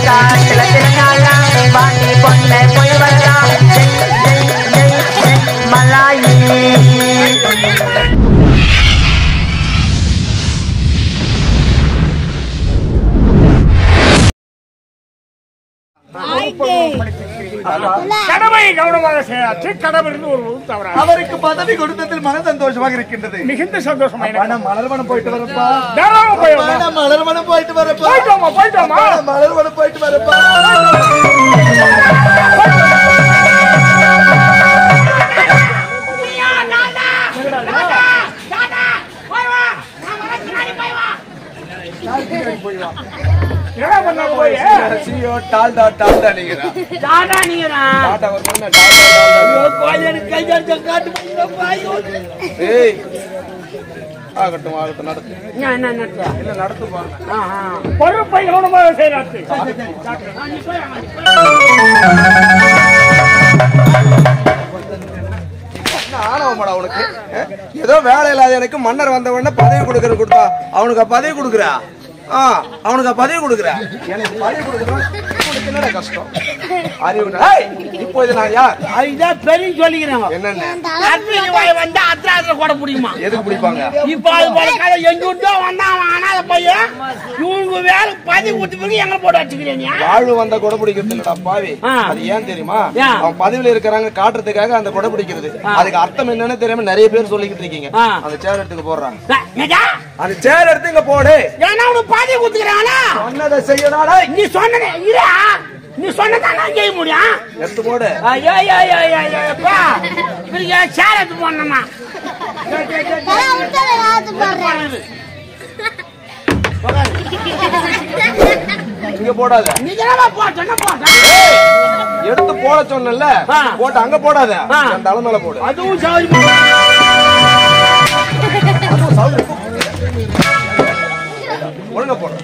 பாண்டி பொண்ணை போய் வரலாம் மலாயி கடமை கவனமாக செய்யாச்சு கடவுள் ஒரு தவறா அவருக்கு பதவி கொடுத்ததில் மன சந்தோஷமாக இருக்கின்றது. மிகுந்த சந்தோஷமாக மலர்வனம் போயிட்டு வரப்பா. மலர்வனம் போயிட்டு வரப்பா. போயிட்டோமா மலர்வனம் போயிட்டு வரப்பா. பொறுப்பை கவனமாக செய்யறாச்சு. உனக்கு ஏதோ வேலை இல்லாத எனக்கு மன்னர் வந்த உடனே பதவி கொடுக்கறது கொடுத்தா அவனுக்கு பதவி கொடுக்குறா. அவனுக்கு பதவி கொடுக்குற எனக்கு பதவி கொடுக்குறேன் கஷ்டம். இப்போ இது நான் யார் அதுதான் பெரிய சொல்லிக்கிறேன். என்னென்ன கூட பிடிக்குமா? எதுக்கு பிடிப்பாங்க? இப்ப அது போல எங்கிட்டோ வந்தான் அனாத பையன் இவங்க வேலை பதவி கொடுத்து பிறகு எங்களை போட்டு வச்சுக்கிறேன். வாழ்வு வந்த கொடை பிடிக்கிறது இல்லடா பாவி. அது ஏன் தெரியுமா? அவன் பதவியில இருக்கிறாங்க காட்டுறதுக்காக அந்த கொடை பிடிக்கிறது. அதுக்கு அர்த்தம் என்னன்னு தெரியாம நிறைய பேர் சொல்லிக்கிட்டு இருக்கீங்க. அந்த சேர் எடுத்துக்கு போடுறாங்க. அந்த சேர் எடுத்து இங்க போடு. பதவி கொடுத்துக்கிறானா சொன்னதை செய்யறாடா. நீ சொன்ன நீ சொன்னதான் நான் செய்ய முடியும். எடுத்து போடு. சேர் எடுத்து போடணுமா? இங்க போடாத. எடுத்து போட சொன்னல போட்டு அங்க போடாத. அந்த தலை மேல போடு. அதுவும் சௌரி ஒழுங்க போடு.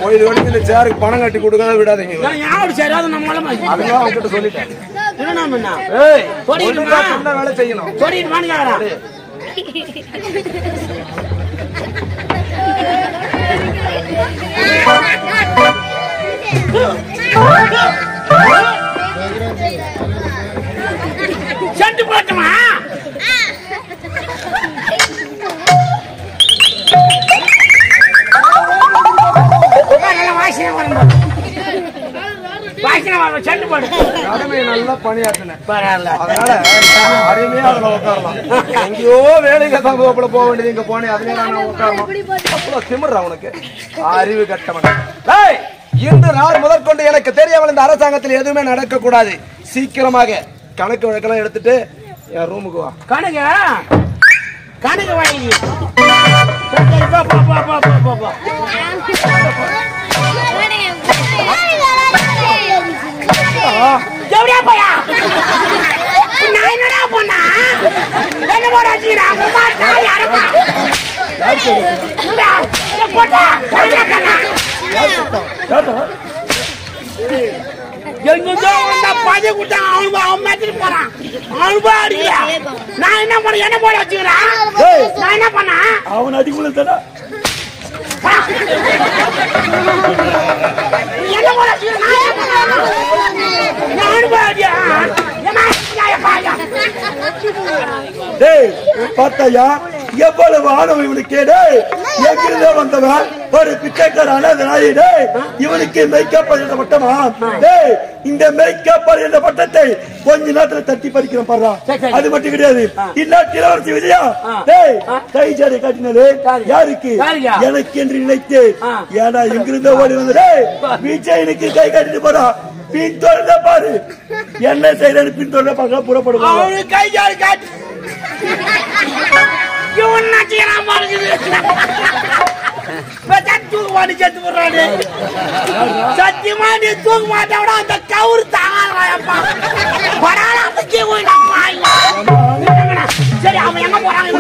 கோயில் வரைக்கும் இந்த சேருக்கு பணம் கட்டி கொடுக்காத விடாதீங்க. அதெல்லாம் அவங்ககிட்ட சொல்லிட்டேன். சொன்ன வேலை செய்யணும். சென்று போட்டுமா? நல்லா பணியாற்றினேன். அதனால அருமையா அதுல உட்காரலாம். எங்கேயோ வேலைக்கு தகுப்புல போக வேண்டியது இங்க போனேன். அதுலயே நான் உட்காரலாம். அவ்வளவு திமிர்றா உனக்கு. அறிவு கட்டவன். இன்று நாள் முதற்கொண்டு எனக்கு தெரியாமல் இந்த அரசாங்கத்தில் எதுவுமே நடக்க கூடாது. சீக்கிரமாக கணக்கு வழக்கெல்லாம் எடுத்துட்டு என் ரூமுக்கு வா. கணக்கு வாங்கி பதவி கொடுத்தா அவன் மேத்திட்டு போறான். நான் என்ன பண்ண என்ன போட வச்சுக்கிறேன். நான் என்ன பண்ண அவன் அடிக்குள்ள தானே என்ன போட வச்சுக்கிறேன். பார்த்தாயா எவ்வளவு ஆணவம் இவனுக்கு. எங்கிருந்தோ வந்தவன் ஒரு பிச்சைக்கார நாயிடே. இவனுக்கு மேக்கப் என்ற பட்டமா? இந்த மேக்கப் என்ற பட்டத்தை கொஞ்ச நேரத்தில் தட்டி பறிக்கிறேன் பாரு. அது மட்டும் கிடையாது. இல்லாட்டி இளவரசி விஜயா கை ஜாடை காட்டினது யாருக்கு? எனக்கு என்று நினைத்து. ஏன்னா எங்கிருந்தோ ஓடி வந்தது விஜயனுக்கு கை காட்டிட்டு போறான். பின்தொடர்ந்த பாரு என்ன செய்யறது. பின்தொடர்ந்த பார்க்க புறப்படுவாங்க. கை ஜாடை காட்டி சத்தியமா நீ தூக்க மாட்டோட அந்த கவுரு தாங்கப்பா. சரி அவன் எங்க போறாங்க?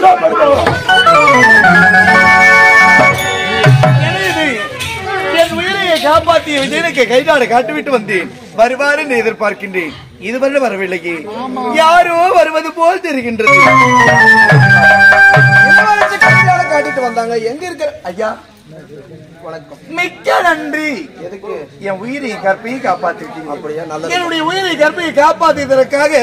என் உயிரை காப்பாற்றிய விஜயனுக்கு கைதாட காட்டுவிட்டு வந்தேன். வருவார் என்று எதிர்பார்க்கின்றேன். இதுவரை வரவில்லையே. யாரோ வருவது போல் தெரிகின்றது. காட்டிட்டு வந்தாங்க. எங்க இருக்கிற ஐயா மிக்க நன்றி. எதுக்கு? என் உயிரை கற்பியை காப்பாத்திட்டீங்க. அப்படியா? நல்லது. என்னுடைய உயிரை கற்பியை காப்பாத்தியதற்காக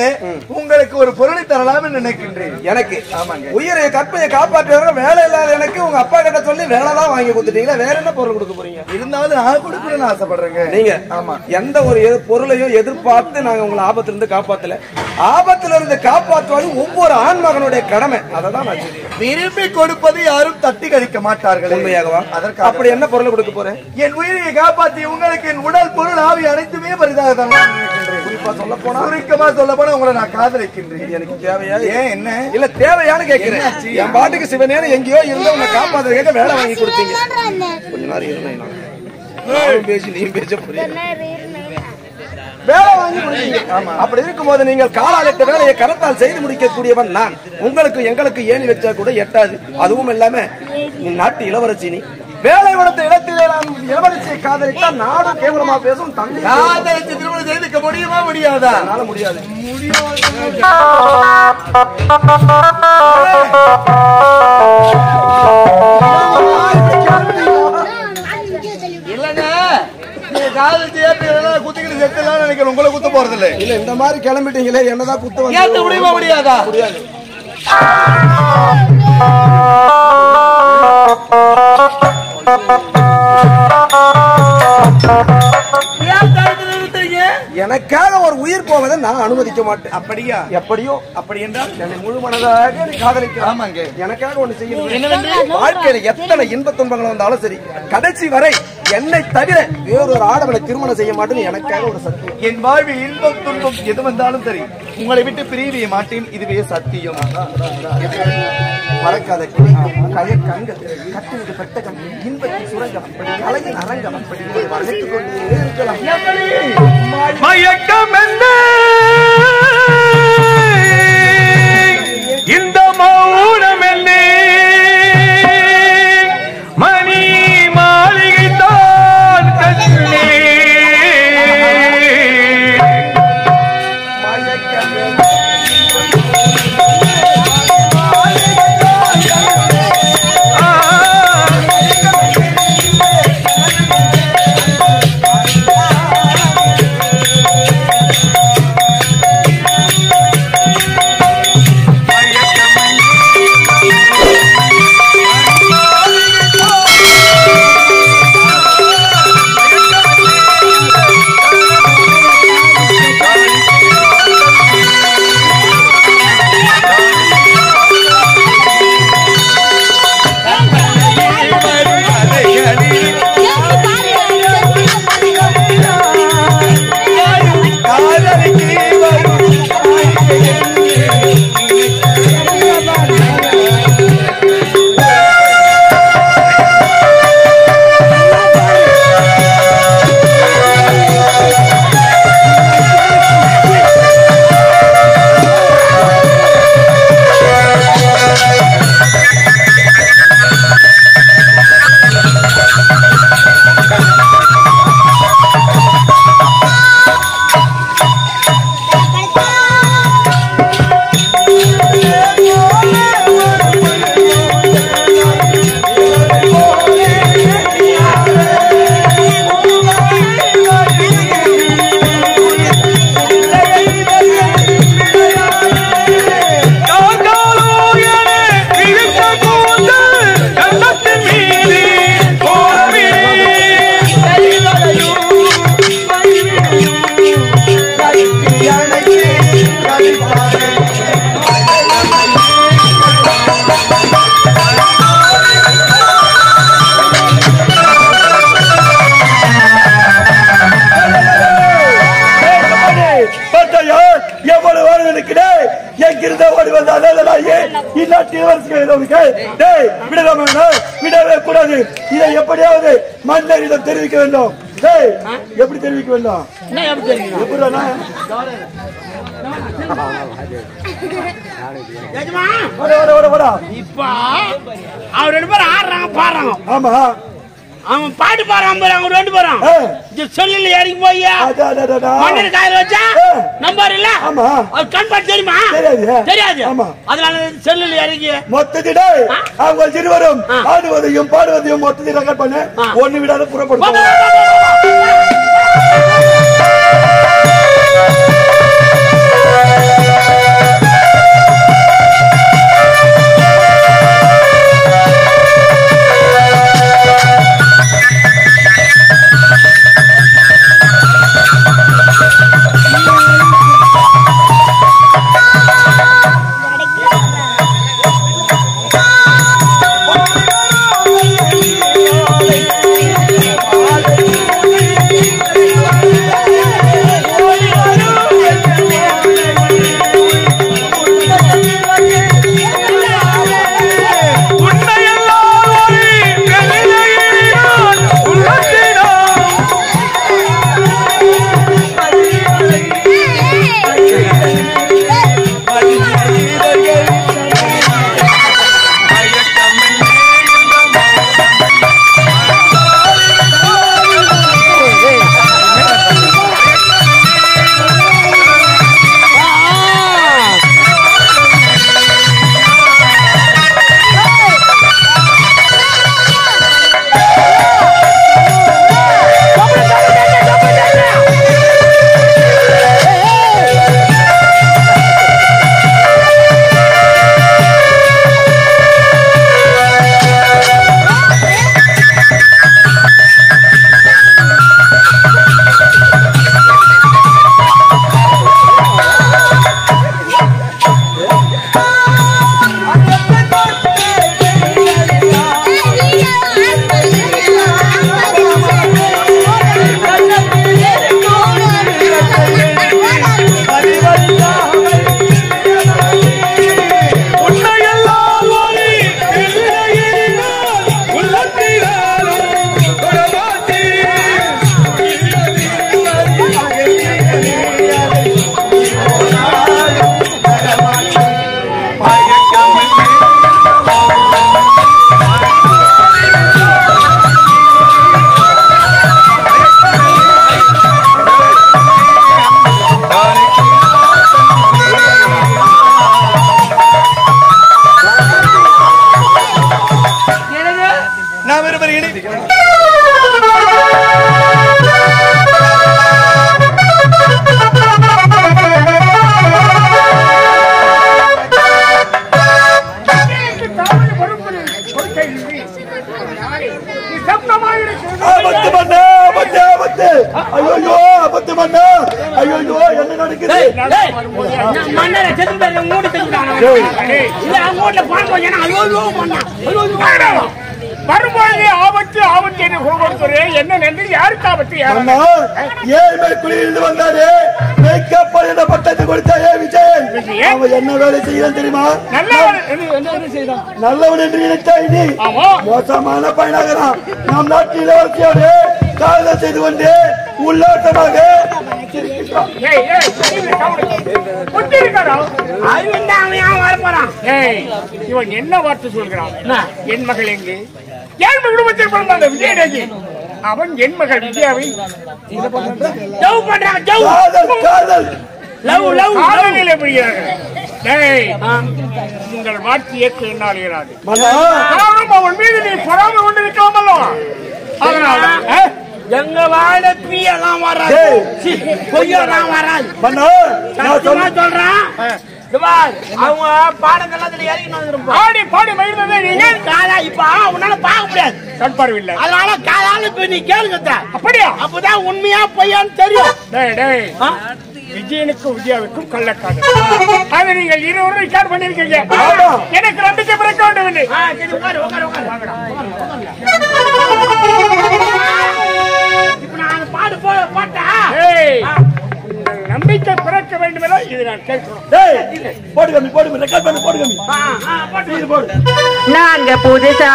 உங்களுக்கு ஒரு பொருளை தரலாம் என்று நினைக்கின்றேன். எனக்கு ஆமாங்க. உயிரை கற்பையை காப்பாற்றுற வேலை இல்லாத எனக்கு உங்க அப்பா கிட்ட சொல்லி வேலை தான் வாங்கி கொடுத்துட்டீங்களா? வேற என்ன பொருள் கொடுக்க போறீங்க? இருந்தாலும் நான் கொடுக்கணும்னு ஆசைப்படுறேங்க. நீங்க ஆமா. எந்த ஒரு பொருளையும் எதிர்பார்த்து நாங்க உங்களை ஆபத்துல இருந்து காப்பாத்தல. ஆபத்துல இருந்து காப்பாற்றுவது ஒவ்வொரு ஆண்மகனுடைய கடமை. அததான் நான் சொல்றேன். விரும்பி கொடுப்பது யாரும் தட்டி கழிக்க மாட்டார்கள். உண்மையாகவா? அதற்கு அப்படி என்ன பொருளை கொடுக்க போறேன்? என் உயிரை காப்பாற்றி உங்களுக்கு என் உடல் பொருள் ஆவி அனைத்துமே பரிதாக தரலாம் நினைக்கின்றேன். குறிப்பா சொல்ல போனா, சுருக்கமா சொல்ல போனா உங்களை நான் காதலிக்கின்றேன். எனக்கு தேவையா? ஏன் என்ன இல்ல தேவையானு கேட்கிறேன். என் பாட்டுக்கு சிவனேன்னு எங்கேயோ இருந்து உன்னை காப்பாத்த கேட்க வேலை வாங்கி கொடுத்தீங்க. கொஞ்ச நேரம் இருந்தேன். பேசி நீ பேச புரியுது. வேலை வாங்கி கொடுத்தீங்க. அப்படி இருக்கும்போது நீங்கள் காலாலிட்ட வேலையை கரத்தால் செய்து முடிக்கக்கூடியவன் நான். உங்களுக்கு எங்களுக்கு ஏணி வச்சா கூட எட்டாது. அதுவும் இல்லாம நீ நாட்டு இளவரசி. நீ வேலை வளர்த்த இடத்திலே நான் இளவரசியை காதலித்தால் நாடும் கேவலமா பேசும். தந்தை காதலிச்சு திருமணம் செய்துக்க முடியுமா முடியாதா? என்னால முடியாது. இல்லங்க, நீங்க காதலிச்சு குத்திக்கிட்டு செத்துலாம் நினைக்கிறேன். உங்களை குத்த போறது இல்ல. இல்ல இந்த மாதிரி கிளம்பிட்டீங்களே, என்னதான் குத்த வந்து ஏத்த முடியுமா முடியாதா? முடியாது. எனக்காக ஒரு உயிர் போவதை நான் அனுமதிக்க மாட்டேன். அப்படியா? எப்படியோ அப்படி என்றால் என்னை முழு மனதாக நீ காதலிக்க. ஆமாங்க. எனக்காக ஒண்ணு செய்யணும். வாழ்க்கையில எத்தனை இன்ப துன்பங்கள் வந்தாலும் சரி, கடைசி வரை என்னை தவிர வேறொரு ஆடவனை திருமணம் செய்ய மாட்டேன்னு எனக்காக ஒரு சத்தியம். என் வாழ்வில் இன்பம் துன்பம் எது வந்தாலும் சரி, உங்களை விட்டு பிரியவே மாட்டேன். இதுவே சத்தியம். மறக்காத கிளி, கயர் கண்கள், கட்டுவது பெட்ட கண், இன்பத்தின் சுரங்கம், கலையின் அரங்கம், அப்படி வளைத்துக் கொண்டே இருக்கலாம். மயக்கம் என்ன இந்த மௌனம் என்ன மணி மாளிகை தான் கண்ணே விடவே கூடாது. இதை எப்படியாவது மன்னரிடம் தெரிவிக்க வேண்டும். எப்படி தெரிவிக்க வேண்டும்? இப்ப அவர் 2 பேரும் ஆடுறாங்க பாடுறாங்க. ஆமா, அவன் பாட்டு பாடுறான் பாரு, அவங்க 2 பேரும் செல்லுல இறங்கி போய் மண்ணர் காயில வச்சா நம்பர் இல்ல. அது கண் பாட்டு தெரியுமா? தெரியாது. அதனால செல்லுல இறங்கி மொத்தத்திட அவங்க இருவரும் ஆடுவதையும் பாடுவதையும் மொத்தத்தில் ரெக்கார்ட் பண்ண ஒண்ணு விடாத புறப்படும். வரும்பொழுது ஆபத்து ஆபத்து என்று கூறுகிறேன். என்ன நன்றி? யாருக்கு ஆபத்து? ஏழ்மை குழியிலிருந்து வந்தாரு மேக்கப் என்ற பட்டத்தை கொடுத்தாயே விஜய். அவன் என்ன வேலை செய்யலாம் தெரியுமா? நல்லவன் என்று நினைத்தாய் நீ மோசமான பயனாகிறான். நம் நாட்டில் இளவரசியோடு காதல் செய்து கொண்டு உல்லாசமாக இவன் என்ன வார்த்தை சொல்கிறான்? என் மகள் எங்கே? ஏழ்மை குடும்பத்தில் பிறந்த விஜயராஜி அவன் என் மகள் விஜயாவை உங்கள் வார்த்தை ஏற்க என்னால் இயலாது. அவன் மீது நீ பொறாமை கொண்டு இருக்காமல்லோ அதனால எங்க வாழ பீயெல்லாம் வராது, பொய்யெல்லாம் வராது. சொல்றான் அவங்க பாடங்கள்லாம் பாடி பாடி மகிழ்ந்ததே நீங்க காலா. இப்ப உன்னால பார்க்க முடியாது, கண் பார்வையில்லை. அதனால காலால இப்ப நீ கேளுங்க. அப்படியா? அப்பதான் உண்மையா பொய்யான்னு தெரியும். விஜயனுக்கும் விஜயாவுக்கும் கள்ளக்காதல். அதை நீங்கள் இருவரும் ரெக்கார்ட் பண்ணிருக்கீங்க. எனக்கு நம்பிக்கை பிறக்க வேண்டும். இப்ப நான் பாடு போட்டா நம்பிக்கை பிறக்க வேண்டும் என இது நான் கேட்கிறோம். நாங்க புதுசா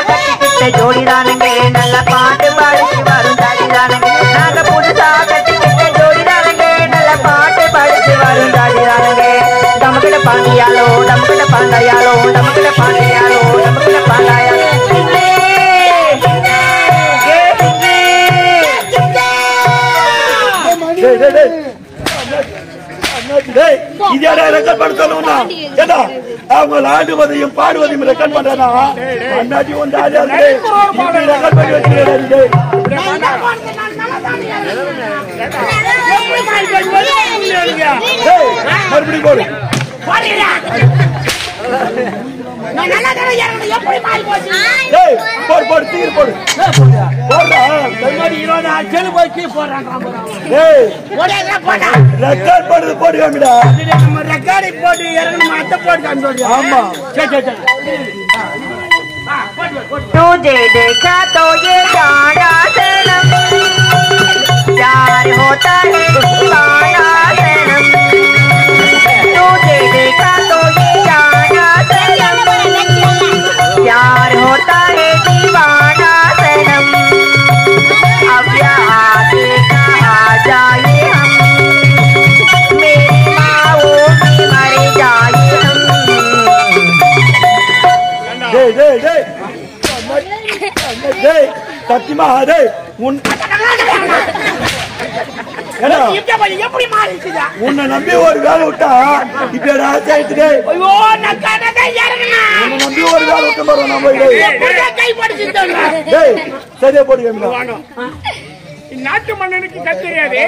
கட்டிக்கிட்ட ஜோடிதானுங்க, நல்ல பாட்டு பாடிச்சு வரும் தாடிதானுங்க. நாங்க புதுசா கட்டிக்கிட்ட ஜோடிதானுங்க, நல்ல பாட்டு பாடிச்சு வரும் தாடிதானுங்க. நமக்கிட்ட பாண்டியாலோ நமக்கிட்ட பாண்டாயாலோ நமக்கிட்ட பாண்டியாலோ நமக்கிட்ட பாண்டாயாலோ இதே ரெக்கார்ட் பண்ண சொல்லுவா ஏன்னா அவங்க ஆடுவதையும் பாடுவதையும் ரெக்கார்ட் பண்றா அண்ணாச்சி ஒன்று ரெக்கார்ட் பண்ணி வச்சுக்கிறேன் மறுபடியும் போடு போடு தீர் போடு ரெக்கார்ட் பண்ணுறது போடு காமிடா ரெக்கார்டை போட்டு இறங்கணும் அத்தை போட்டு ஆமா तुझे देखा तो ये जाना सनम प्यार होता है दीवाना सनम तुझे देखा तो ये जाना सनम प्यार होता है दीवाना सनम अब यहाँ से कहाँ जाए हम मेरी माओ की मर जाए हम சத்தியமா உன்னை நம்பி ஒரு வேலை விட்டா இப்ப நம்பி ஒரு வேலை விட்ட பாரு சரியா போடுங்க நாட்டு மன்னனுக்கு கத்தறியாது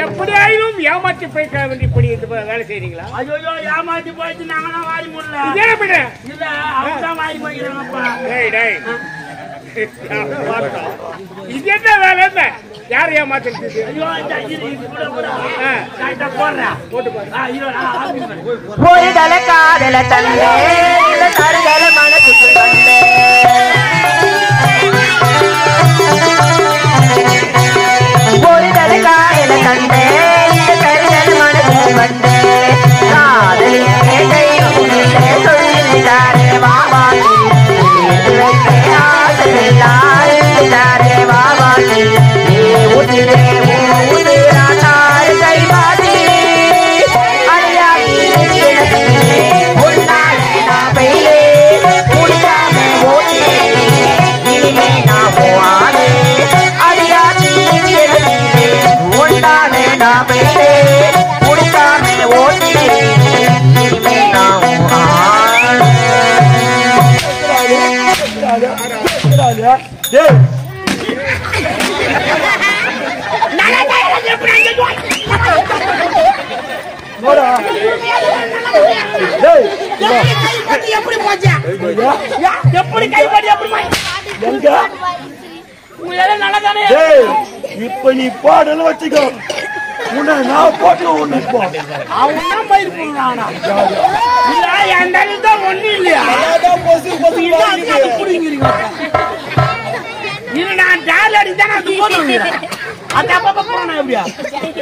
எப்படியாயும் ஏமாற்றி போய் இப்படி வேலை செய்றீங்களா? ஐயோ ஏமாத்தி போயிட்டு நாங்க வாரி முடியல இல்ல அவங்க வாரி போய்க்கிறாங்கப்பா. இது என்ன வேலை என்ன யார் ஏமாத்துறது? ஒரு தல காதல தந்தே தருதல மனசுக்கு வந்தே ஒரு தல காதல தந்தே தருதல மனசுக்கு வந்தே காதலியே தெய்வமே சொல்லிட்டாரே வாவா आरे बाबा की उतरे उतरा तार कई बाती अड़िया उड़ना लेना पहले उड़ना में होते में ना हो आगे अड़िया उड़ना लेना पहले उड़ना में होते में ना हो இப்ப நீ பாடல வச்சுக்கோ உன்னை நான் போட்டு ஒண்ணு ஒண்ணு இல்லையா இது நான் டால் அடிதான் நான் போடுறேன் அது அப்பப்ப போறேன் எப்படியா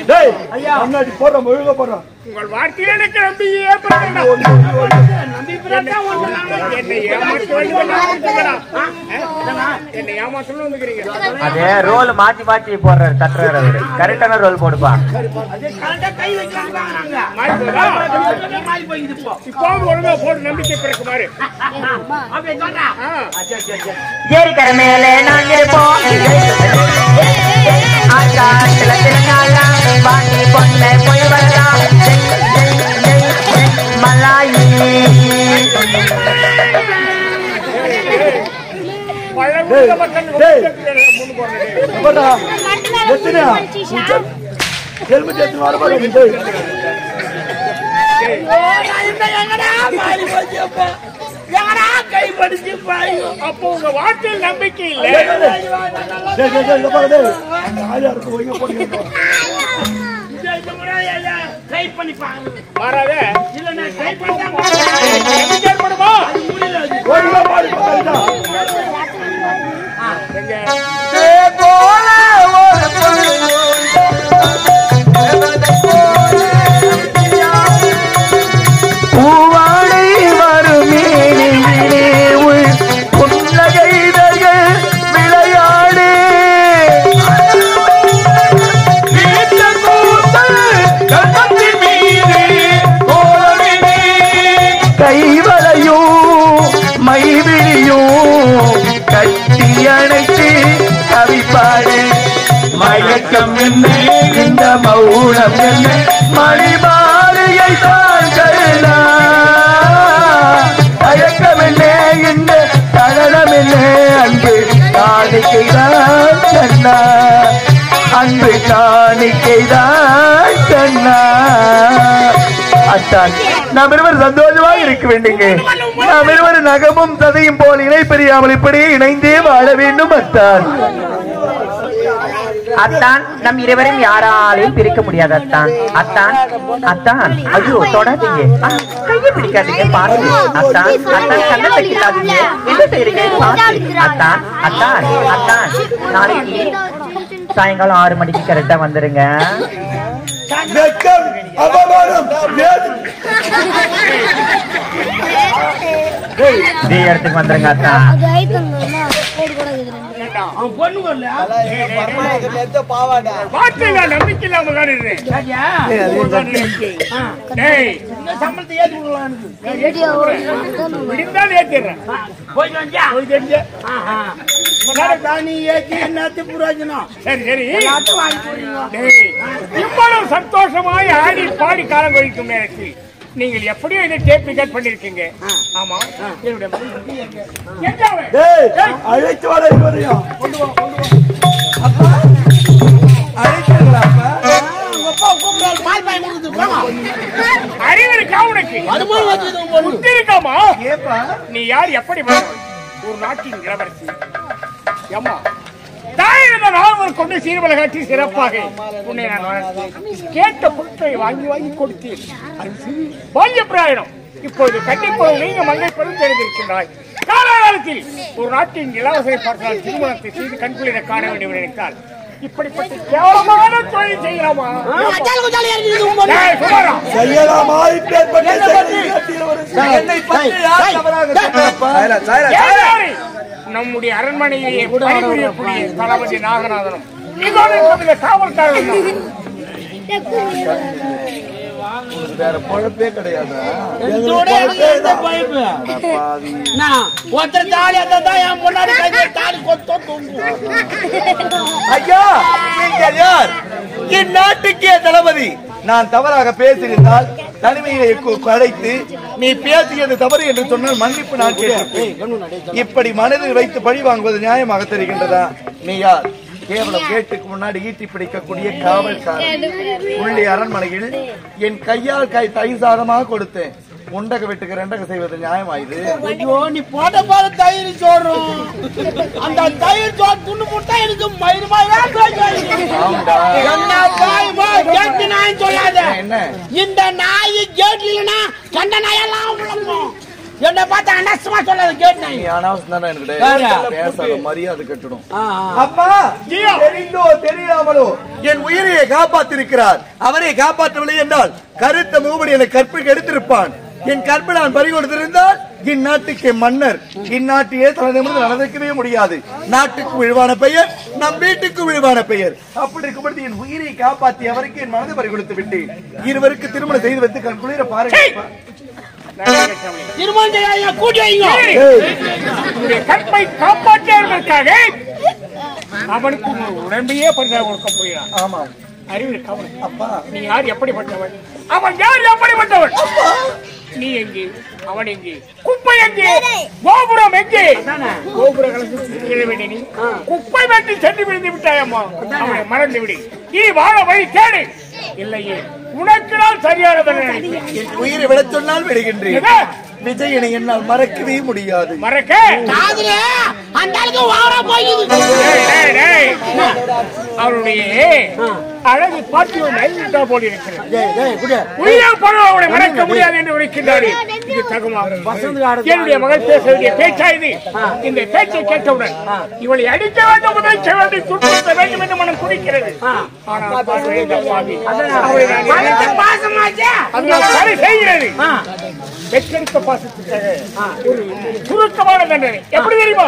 டேய் ஐயா முன்னாடி போறோம் ஒழுங்கா போறோம் உங்கள் வார்த்தையில எனக்கு நம்பியே பண்றேன் நம்பி பிறந்தா என்னை ஏமாத்தணும் வந்துக்கிறீங்க அதே ரோல் மாத்தி மாத்தி போடுறாரு தட்டுறாரு அவரு கரெக்டான ரோல் போடுப்பா அதே கரெக்டா கை வைக்கிறாங்க மாறி போயிது இப்போ ஒழுங்கா போடு நம்பிக்கை பிறக்குமாறு அப்படியே சொல்றா ஏரிக்கரை மேலே நாங்க இருப்போம் ஆகாசத்துல திருநாளாம் வாங்கி பொண்ணை போய் வரலாம் மலாயி ஹெல்மெட் எடுத்து வர பாருங்க கை படிச்சு பாயும் அப்போ உங்க வார்த்தையில் நம்பிக்கை இல்லை ட்ரை பண்ணி பாருங்க மாறாத இல்ல நான் ட்ரை பண்ணா ஏற்படுமா பூவாடை வரும் புன்னகைதர்கள் விளையாடு கைவளையும் மைவிழியும் கட்டி அணைத்து கவிப்பாடு மயக்கம் என்ன இந்த மௌனம் என்ன மணிமாலையை தான் என்ன தகனம் என்ன அன்பு காணிக்கைதான் கண்ணா அன்பு காணிக்கைதான் கண்ணா அத்தான் நாம் இருவர் சந்தோஷமாக இருக்க வேண்டுங்க நாம் இருவர் நகமும் சதையும் போல் இணை பெரியாமல் இப்படியே இணைந்தே வாழ வேண்டும் அத்தான் அத்தான் நம் இருவரும் யாராலையும் பிரிக்க முடியாது அத்தான் அத்தான் அத்தான் ஐயோ தொடாதீங்க கையை பிடிக்காதீங்க பாருங்க அத்தான் அத்தான் கண்ணை தட்டிக்காதீங்க என்ன செய்றீங்க பாருங்க அத்தான் அத்தான் அத்தான் நாளைக்கு சாயங்காலம் 6 மணிக்கு கரெக்டா வந்துருங்க இதே இடத்துக்கு வந்துருங்க அத்தான் நம்பிக்கை இல்லாம இவ்வளவு சந்தோஷமாய் ஆடி பாடி காலம் கழிக்கும் நேரத்தில் நீங்கள் எப்படியோ இதை டேப் ரிகார்ட் பண்ணிருக்கீங்க. ஆமா அழைத்து வர அறிவிருக்கா உனக்கு இருக்காமா? நீ யார் எப்படி ஒரு நாட்டின் இளவரசி அம்மா தாயிரம் கொண்டு சீர்வலை காட்டி சிறப்பாக உன்னை நான் வளர்த்தேன். கேட்ட பொருட்களை வாங்கி வாங்கி கொடுத்தேன். பால்யப்பிராயணம் இப்போது கண்டிப்பாக நீங்க மங்கை பெரும் தெரிந்திருக்கின்றாய். காலகாலத்தில் ஒரு நாட்டின் இளவரசரை பார்த்தால் திருமணத்தை செய்து கண்குளிர காண வேண்டும் நினைத்தால் இப்படிப்பட்ட கேவலமான தொழில் செய்யலாமா? நம்முடைய அரண்மனையிலேயே பணிபுரியக்கூடிய தளபதி நாகநாதனும் காவல்காரன் வேற பொழப்பே கிடையாது. ஐயா நீங்கள் யார்? என் நாட்டுக்கே தளபதி. நான் தவறாக பேசியிருந்தால் தனிமையை அழைத்து நீ பேசியது தவறு என்று சொன்னால் மன்னிப்பு நான் கேட்கிறேன். இப்படி மனதில் வைத்து பழி வாங்குவது நியாயமாக தெரிகின்றதா? நீ யார்? கேவலம் கேட்டுக்கு முன்னாடி ஈட்டி பிடிக்கக்கூடிய காவல்காரன். உள்ளே அரண்மனையில் என் கையால் தயிர் சாதமாக கொடுத்தேன். உண்டக வீட்டுக்கு ரெண்டக செய்வது நியாயமாயுது? ஐயோ நீ போட்ட பாரு தயிர் சோறும் அந்த தயிர் சோறு துண்டு போட்டா எனக்கு சொல்லாத. இந்த நாய் கேட் இல்லைன்னா கண்ட நாயெல்லாம் என்ன பார்த்தா அனஸ்தமா சொல்லாத கேட் நாய். அனஸ்தமா எனக்கு பேசாத மரியாதை கட்டணும். அப்பா தெரிந்தோ தெரியாமலோ என் உயிரையை காப்பாத்திருக்கிறார். அவரை காப்பாற்றவில்லை என்றால் கருத்த மூவடி என கற்புக்கு எடுத்திருப்பான். என் கற்பை நான் பறி கொடுத்திருந்தால் இந்நாட்டுக்கு மன்னர் இந்நாட்டிலே தலைநிமிர்ந்து நடக்கவே முடியாது. நாட்டுக்கு விழுவான பெயர், நம் வீட்டுக்கு விழுவான பெயர். அப்படி இருக்கும்போது என் உயிரை காப்பாற்றி அவருக்கு என் மனதை பறி கொடுத்து விட்டேன். இருவருக்கு திருமணம் செய்து வைத்து கண் குளிர பாருங்க. கற்பை காப்பாற்றுவதற்காக அவனுக்கு உடம்பையே பரிசாக கொடுக்க போகிறான். ஆமா அறிவிருக்க அப்பா நீ யார்? எப்படிப்பட்டவன்? அவன் யார்? எப்படிப்பட்டவன்? நீ எங்கே? அவன் எங்கே? குப்பை எங்கே? கோபுரம் எங்கே? கோபுரம் நீ குப்பை வெட்டி சென்று விழுந்து விட்டாயம்மா. அவனை மறந்து விடு. நீ வாழ வழி தேடு. இல்லையே உனக்கு நான் சரியான உயிரை விட சொன்னால் விடுகின்றேன். விஜயனை என்னால் மறக்கவே முடியாது. மறக்க அவருடைய அழகு பார்த்து போல் இருக்கிறது. அவனை மறக்க முடியாது என்று உரைக்கின்றார். என்னுடைய மகள் பேச வேண்டிய பேச்சா இது. இந்த பேச்சை கேட்டவுடன் இவளை அடிக்க வேண்டும், உதைக்க வேண்டும், துன்புறுத்த வேண்டும் என்று மனம் குடிக்கிறது. செய்கிறது வெற்றெடுத்த பாசத்துக்காக ஒரு சுருக்கமான தண்டனை. எப்படி தெரியுமா?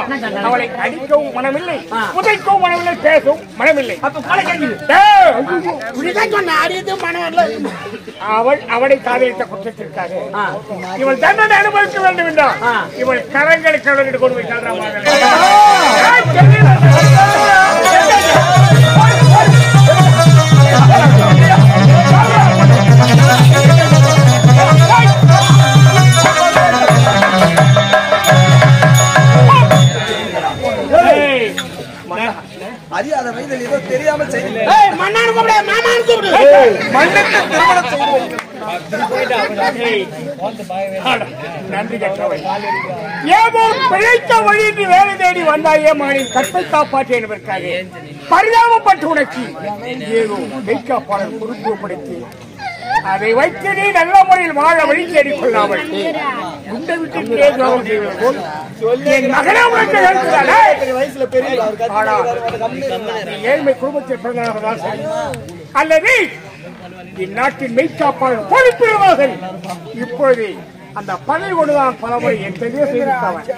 அவளை அடிக்கவும் மனமில்லை, புதைக்கவும் மனமில்லை, பேசவும் மனமில்லை. அவளை காதலித்த குற்றத்திற்காக இவள் தண்டனை அனுபவிக்க வேண்டும் என்றால் இவள் கரங்களுக்கு கொண்டு போய் மரியாதை வைத்தல் ஏதோ தெரியாமல் செய்து மண்ணானு கூப்பிடு மாமானு கூப்பிடு மண்ணுக்கு திருமணம் செய்து நன்றி கற்றவை ஏதோ பிழைத்த வழி வேலை தேடி வந்தாயே மகனின் கற்பை காப்பாற்ற என்பதற்காக பரிதாபப்பட்டு உனக்கு ஏதோ மெய்காப்பாளர் பொறுப்புப்படுத்தி அதை வைத்து நீ நல்ல முறையில் வாழ வழி தேடிக் கொள்ளாமல் குண்டை விட்டு கேட்கவும் செய்வது போல் என் மகனே உனக்கு எழுத்துதானே வயசுல பெரிய ஏழ்மை குடும்பத்தில் பிறந்தவர்கள் சரி அல்லது இந்நாட்டின் மெய்காப்பாளர் பொறுப்பிடுவார்கள் இப்பொழுது அந்த பதவி கொண்டுதான் பலமுறை என் தெளிவே செய்திருந்தவன்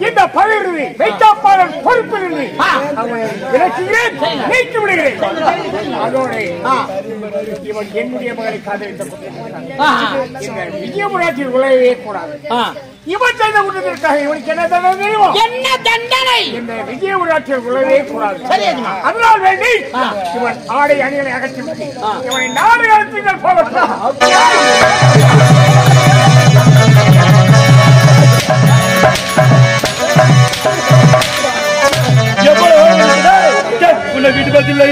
இந்த பதவி மெய்காப்பாளர் பொறுப்பிலிருந்து அவனை விலக்குகிறேன் நீக்கி விடுகிறேன் அதோட இவன் என்னுடைய மகளை காதலித்த இந்த விஜயபுராட்சியில் உழையவே கூடாது இவன் செய்த குற்றத்திற்காக இவனுக்கு என்ன தண்டனை தெரியுமோ என்ன தண்டனை இந்த விஜயபுராட்சியில் உழையவே கூடாது அதனால் வேண்டி இவன் ஆடை அணிகளை அகற்றிவிட்டு இவனை நாடு அழைத்தீர்கள் போகட்டும் உன்னை வீட்டு பதில்லை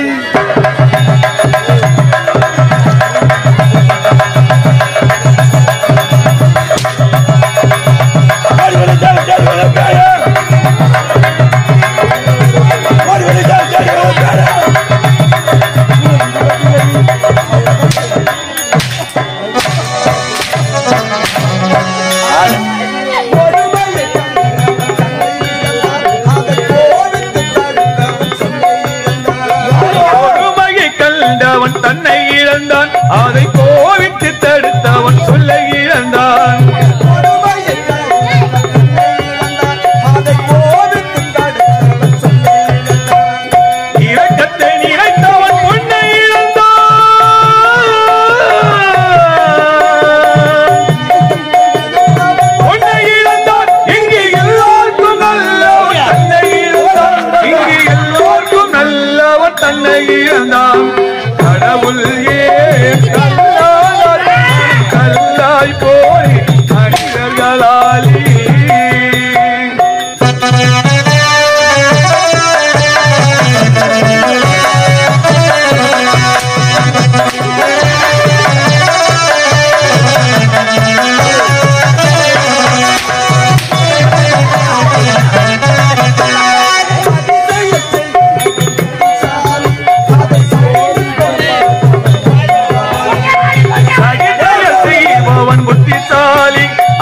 தன்னை இழந்தான் அதை கோவித்து தடுத்தவன் சொல்ல இழந்தான் இரக்கத்தை நினைத்தவன் பொன்னை இழந்தான் பொன்னை இழந்தான் இங்கு எல்லோருக்கும் நல்லவன் தன்னை இழந்தான் இங்கு எல்லோருக்கும் நல்லவன் தன்னை இழந்தான் கடவுள் கல்லாய் போய் மனிதர்களாலி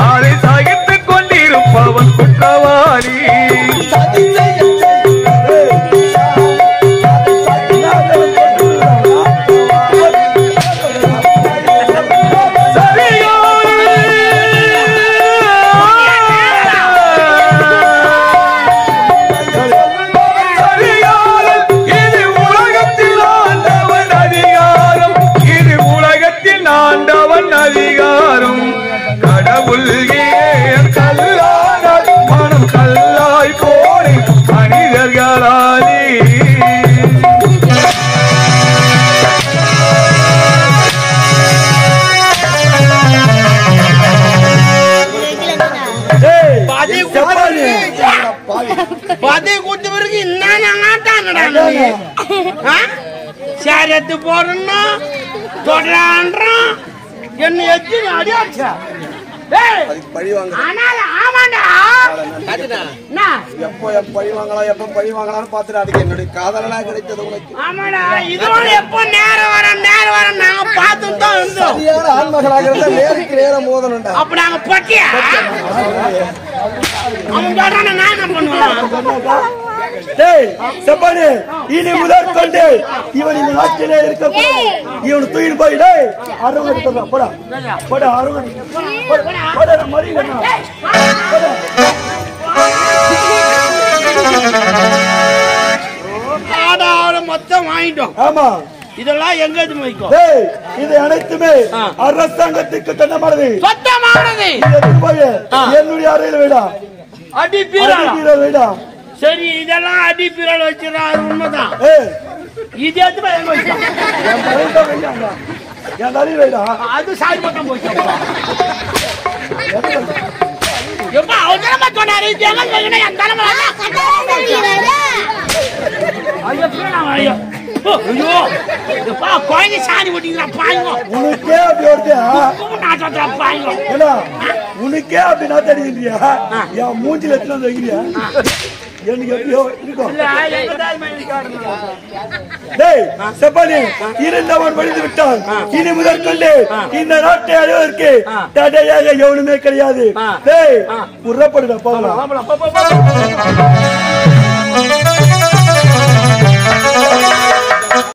அதை சகித்துக் கொண்டிருப்பவன் குற்றவாளி இது உலகத்தில் ஆண்டவன் அதிகாரம் இது உலகத்தில் ஆண்டவன் அதிகாரம் கடவுள் கல்லாய் மனம் கல்லாய் போய் மனிதர்களாலே பதவி கொடுத்த பிறகு சேரத்து போறோம்னா தொடரான்றான் என்ன எத்தி அடியாச்சா பழி வாங்க எப்போ பழி வாங்கலாம் எப்ப பழி வாங்கலாம்னு பாத்துட்டு அதுக்கு என்னுடைய காதலனா கிடைத்தது உனக்கு ஆமாடா இதோட எப்போ நேரம் வர நாங்க பார்த்துட்டு தான் இருந்தோம் சரியான ஆண்மகளாக இருந்தா நேருக்கு நேரம் மோதணும்டா அப்ப நாங்க பட்டியா அவன் சொல்றான நான் என்ன பண்ணுவேன் இனி முதற்கொண்டு இவன் இந்த நாட்டிலே இருக்க இவன் தூயின் போயிடு அருங்க போடா போடா அருங்க மொத்தம் வாங்கிட்டோம். ஆமா இதெல்லாம் எங்க வைக்கும்? இது அனைத்துமே அரசாங்கத்துக்கு சொந்தமானது, சொந்தமானது. என்னுடைய அறையில் வைடா, அடி பீரல் வைடா. சரி, இதெல்லாம் அடி பீரல் வச்சிருக்காரு, உண்மைதான். இது எதுமே எங்க வைக்கும்? என் தலையில் வைடா. அது சாய் பக்கம் போச்சு. அவசரமா சொன்னாரு, குழந்தை சாணி போட்டீங்களா பாயுங்க உனக்கே அப்படி வருது பாயுங்க உனக்கே அப்படி நான் தெரியுறியா என் மூஞ்சில எத்தனை வந்து வைக்கிறியா எனக்கு எப்படியோ இருக்கும் டேய் செப்பானி இருந்தவன் வழிந்து விட்டான் இனி முதல் கொண்டு இந்த நாட்டை அழிவதற்கு தடையாக எவனுமே கிடையாது டேய் புறப்படுடா போகலாம்